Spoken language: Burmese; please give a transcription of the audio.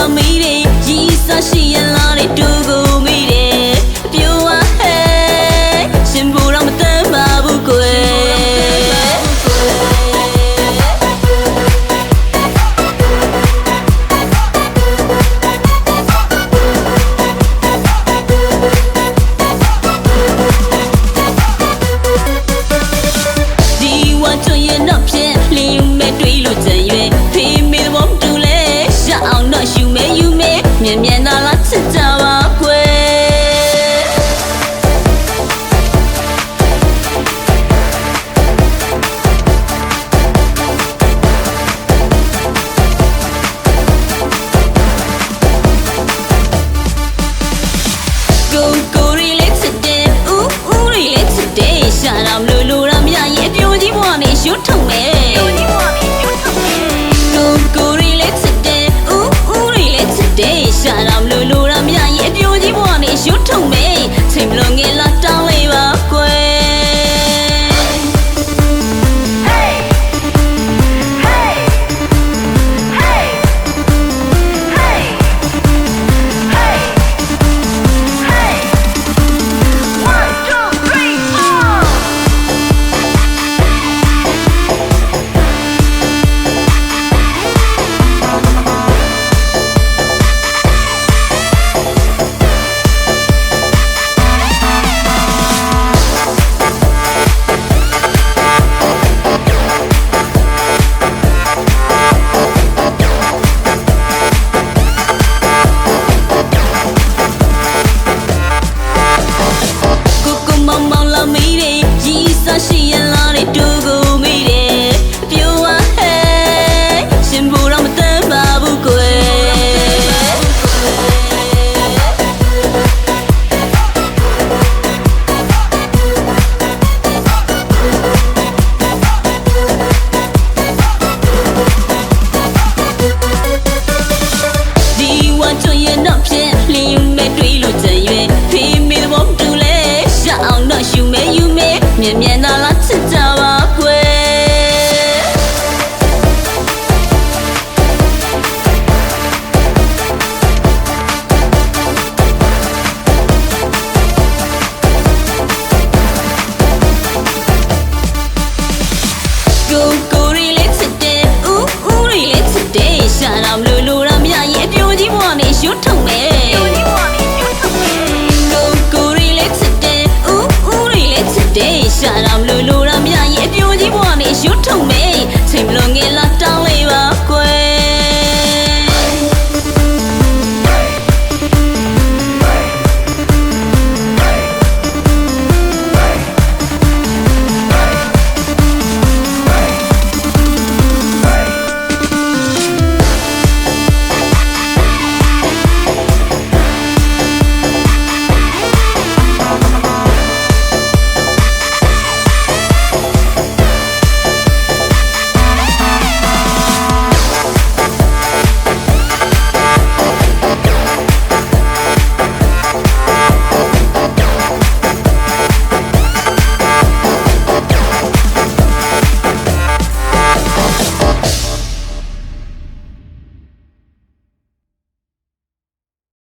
လာမေးတယ်ရီစားရှိရင်လားတဲ့တူကိုမေးတယ်ပြောဝဟဲ့ရှင်ဘူတော့မတမ်းပါဘူးကွယ်မြန်မြန်သာလာချစ်ကြပါကွယ်ကိုရီလေးချစ်တယ်ဦးရီလေးချစ်တယ်ရှာတော့လူရမရရဲ့အပြိုကြီးဘဝနဲ့ရွတ်ထုံမယ်ကိုရီလေးချစ်တယ်ဦးရီလေးချစ်တယ်ရှာတော့လူရမရရဲ့အပြိုကြီးဘဝနဲ့ရွတ်ထုံမယ်ချိန်မလုံးငယ်လာတောင်းလေးပါကွယ်ရှိရင်လားတဲ့တူကိုမေးတယ်ပြောဝဟဲ့ရှင်ဘူတော့မတမ်းပါဘူးကွယ်ဒီဝါချွန်ရဲ့နောက်ဖြင့်လင်းယူမဲ့တွေးလို့ကြံရွယ်ဖေးမေဘောတူလဲရအောင်တော့ယူမဲယူမဲမြန်မြန်သာလာချစ်ကြပါကွယ်ကိုရီလေးချစ်တယ်ဦးရီလေးချစ်တယ်ရှာတော့လူရမရရဲ့အပြိုကြီးဘဝနဲ့ရွတ်ထုံမယ်ရှာတော့လူရမရရဲ့အပြိုကြီးဘဝနဲ့ရွတ်ထုံမယ်ချိန်မလုံးငယ်